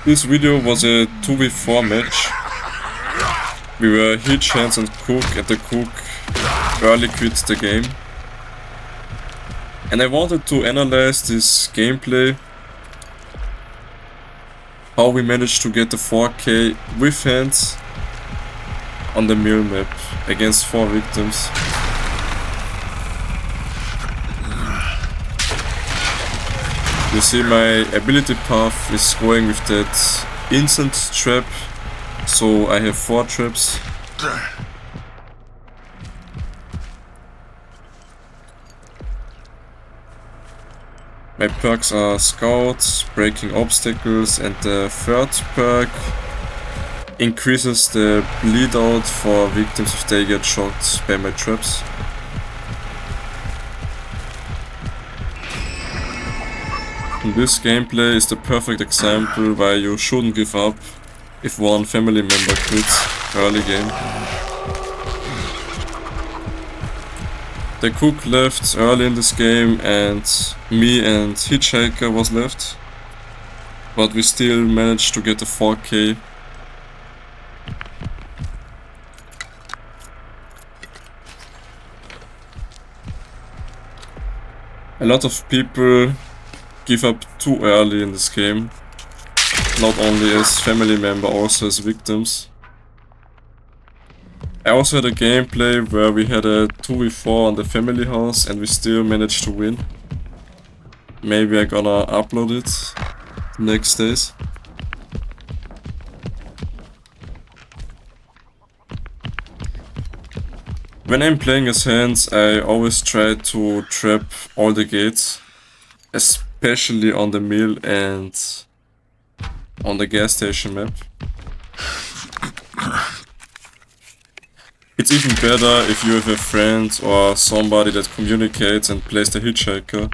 This video was a 2v4 match. We were Hitch, Hands and Cook, and the Cook early quit the game. And I wanted to analyze this gameplay, how we managed to get the 4K with hands on the mill map against 4 victims. You see my ability path is going with that instant trap, so I have 4 traps. My perks are Scout, Breaking Obstacles, and the third perk increases the bleed out for victims if they get shocked by my traps. This gameplay is the perfect example why you shouldn't give up if one family member quits early game. The Cook left early in this game and me and Hitchhiker was left, but we still managed to get a 4K. A lot of people give up too early in this game, not only as family member, also as victims. I also had a gameplay where we had a 2v4 on the family house and we still managed to win. Maybe I'm gonna upload it the next days. When I'm playing as hands, I always try to trap all the gates, especially on the mill and on the gas station map. It's even better if you have a friend or somebody that communicates and plays the Hitchhiker,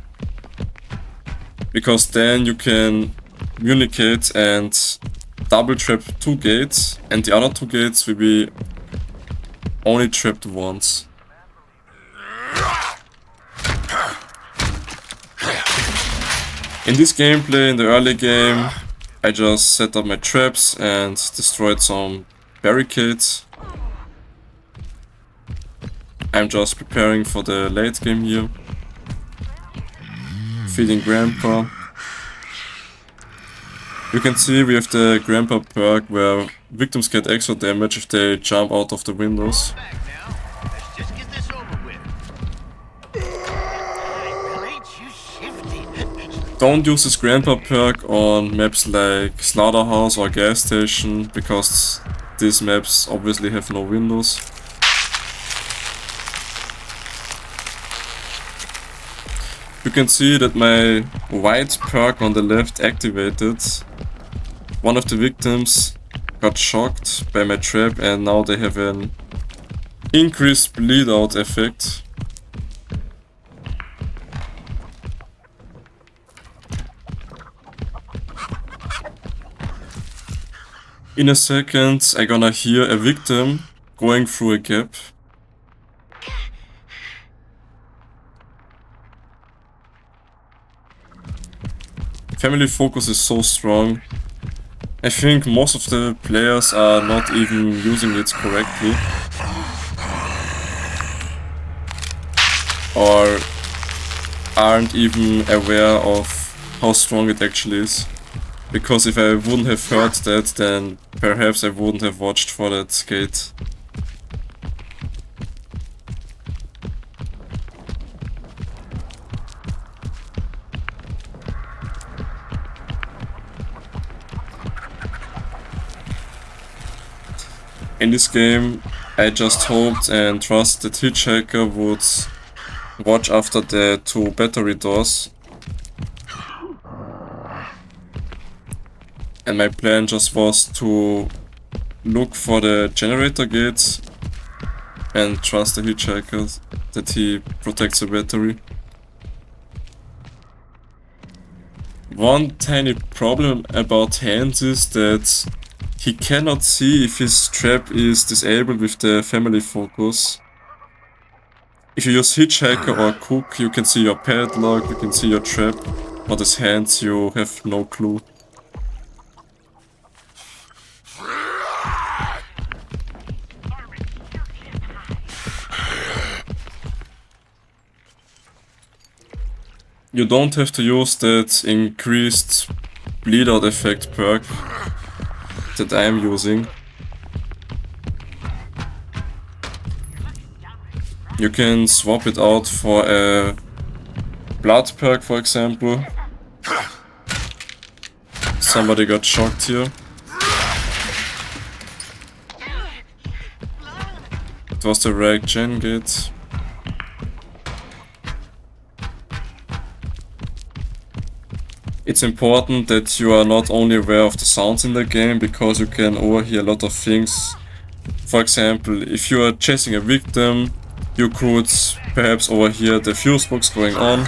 because then you can communicate and double trap 2 gates and the other 2 gates will be only trapped once. In this gameplay, in the early game, I just set up my traps and destroyed some barricades. I'm just preparing for the late game here. Feeding Grandpa. You can see we have the Grandpa perk where victims get extra damage if they jump out of the windows. Don't use this Grandpa perk on maps like Slaughterhouse or Gas Station, because these maps obviously have no windows. You can see that my white perk on the left activated. One of the victims got shocked by my trap and now they have an increased bleed out effect. In a second I'm gonna hear a victim going through a gap. Family focus is so strong. I think most of the players are not even using it correctly. Or aren't even aware of how strong it actually is. Because if I wouldn't have heard that, then perhaps I wouldn't have watched for that gate. In this game, I just hoped and trusted that Hitchhiker would watch after the 2 battery doors. And my plan just was to look for the generator gates and trust the Hitchhiker that he protects the battery. One tiny problem about Hands is that he cannot see if his trap is disabled with the family focus. If you use Hitchhiker or Cook, you can see your padlock, you can see your trap, but as Hands you have no clue. You don't have to use that increased bleed out effect perk that I'm using. You can swap it out for a blood perk, for example. Somebody got shocked here. It was the rag gen gate. It's important that you are not only aware of the sounds in the game, because you can overhear a lot of things. For example, if you are chasing a victim, you could perhaps overhear the fuse box going on,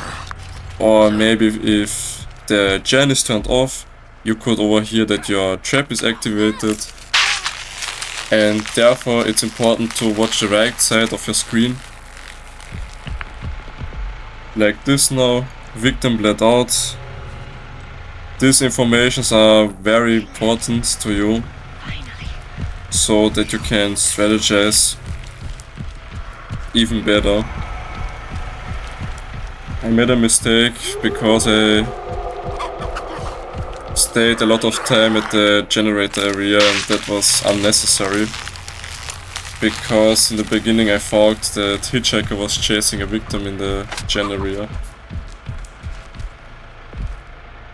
or maybe if the gen is turned off, you could overhear that your trap is activated, and therefore it's important to watch the right side of your screen. Like this now, victim bled out. These informations are very important to you, so that you can strategize even better. I made a mistake because I stayed a lot of time at the generator area, and that was unnecessary. Because in the beginning I thought that Hitchhiker was chasing a victim in the gen area.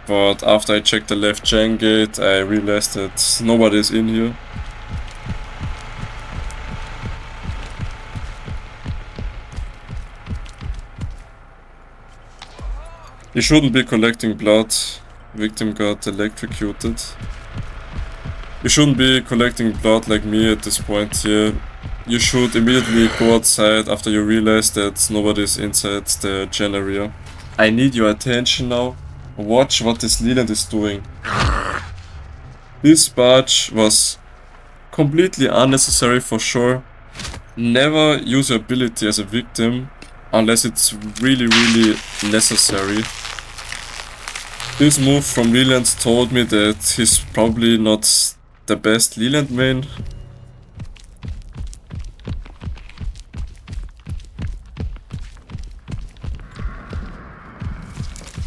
But after I checked the left gen gate, I realized that nobody is in here. You shouldn't be collecting blood. Victim got electrocuted. You shouldn't be collecting blood like me at this point here. You should immediately go outside after you realize that nobody is inside the gen area. I need your attention now. Watch what this Leland is doing. This barge was completely unnecessary for sure. Never use your ability as a victim unless it's really necessary. This move from Leland told me that he's probably not the best Leland main.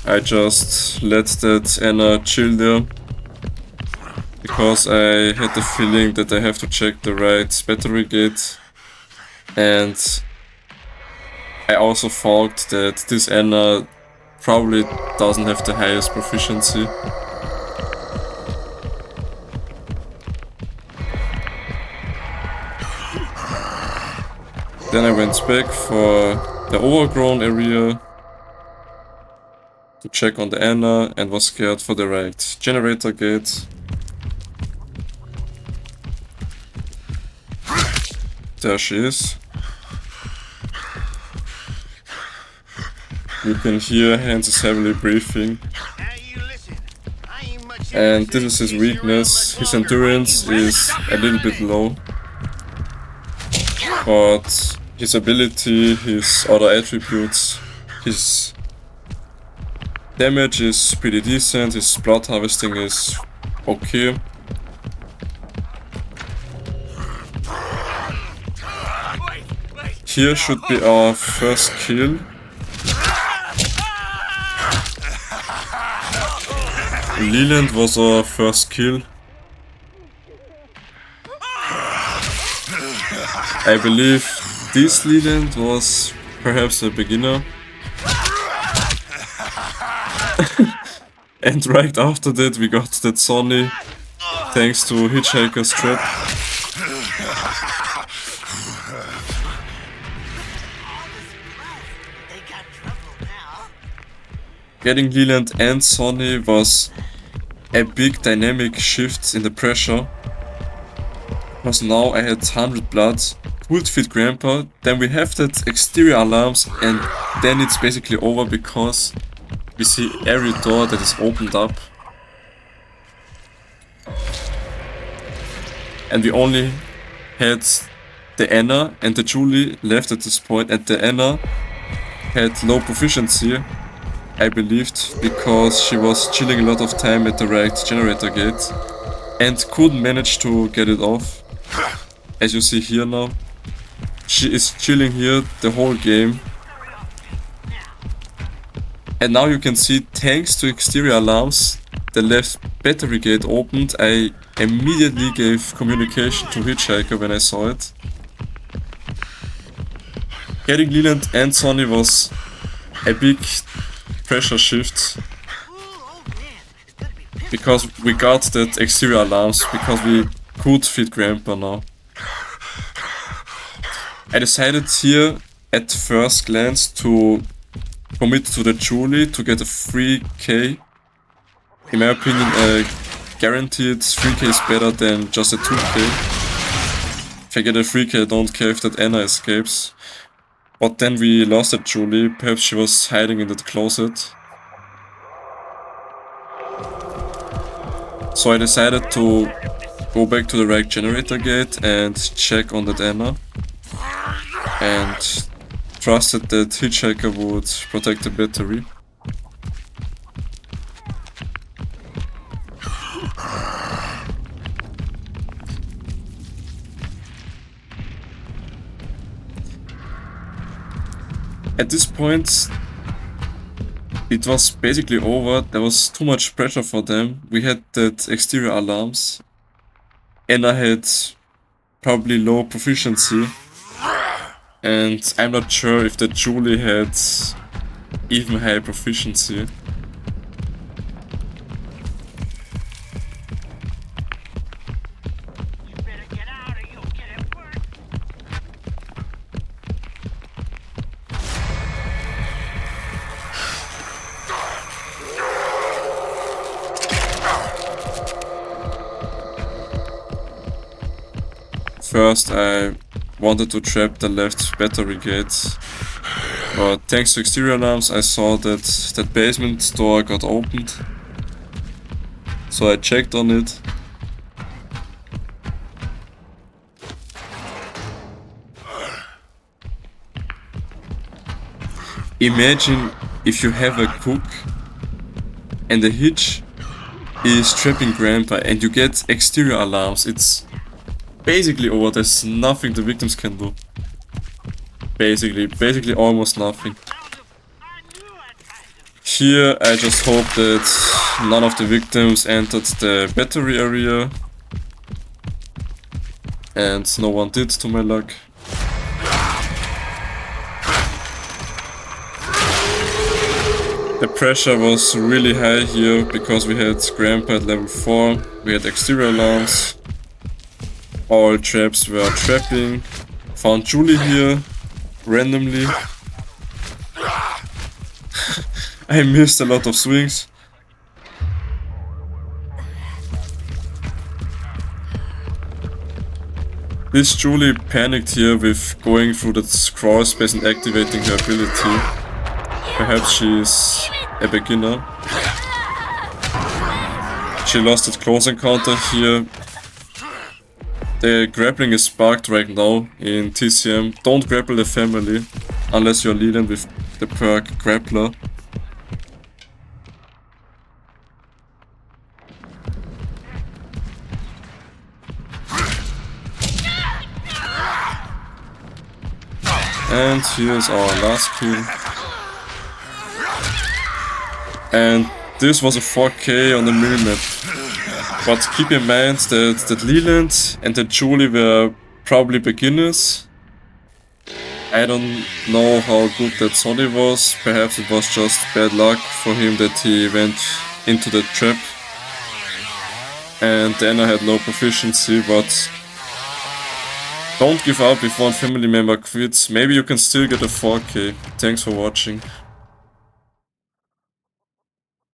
I just let that Anna chill there, because I had the feeling that I have to check the right battery gate, and I also thought that this Anna probably doesn't have the highest proficiency. Then I went back for the overgrown area to check on the Anna, and was scared for the right generator gate. There she is. You can hear Hans is heavily breathing. And this is his weakness. His endurance is a little bit low, but his ability, his other attributes, his damage is pretty decent, his blood harvesting is okay. Here should be our first kill. Leland was our first kill. I believe this Leland was perhaps a beginner. And right after that we got that Sonny, thanks to Hitchhiker's trap. Getting Leland and Sonny was a big dynamic shift in the pressure, because now I had 100 blood, could feed Grandpa, then we have that exterior alarms, and then it's basically over because we see every door that is opened up. And we only had the Anna and the Julie left at this point, and the Anna had low proficiency, I believed, because she was chilling a lot of time at the right generator gate and couldn't manage to get it off. As you see here now, she is chilling here the whole game. And now you can see, thanks to exterior alarms, the left battery gate opened. I immediately gave communication to Hitchhiker when I saw it. Getting Leland and Sonny was a big pressure shift, because we got that exterior alarms, because we could feed Grandpa now. I decided here at first glance to commit to the Julie to get a 3k. In my opinion, a guaranteed 3k is better than just a 2k. If I get a 3k, I don't care if that Anna escapes. But then we lost that Julie, perhaps she was hiding in that closet. So I decided to go back to the right generator gate and check on that Anna. And trusted that Hitchhiker would protect the battery. At this point, it was basically over. There was too much pressure for them. We had that exterior alarms, and I had probably low proficiency, and I'm not sure if the Julie had even high proficiency. First, I wanted to trap the left battery gate, but thanks to exterior alarms I saw that that basement door got opened, so I checked on it. Imagine if you have a cook and the hitch is trapping Grandpa and you get exterior alarms. It's basically over. There's nothing the victims can do. Basically almost nothing. Here I just hope that none of the victims entered the battery area, and no one did, to my luck. The pressure was really high here because we had Grandpa at level 4, we had exterior alarms, all traps were trapping, found Julie here randomly. I missed a lot of swings. This Julie panicked here with going through that crawl space and activating her ability. Perhaps she's a beginner. She lost that close encounter here. The grappling is sparked right now in TCM. Don't grapple the family unless you're Leland with the perk Grappler. And here's our last kill. And this was a 4k on the minimap. But keep in mind that Leland and that Julie were probably beginners. I don't know how good that Sonny was. Perhaps it was just bad luck for him that he went into the trap. And then I had low proficiency, but don't give up if one family member quits. Maybe you can still get a 4k. Thanks for watching.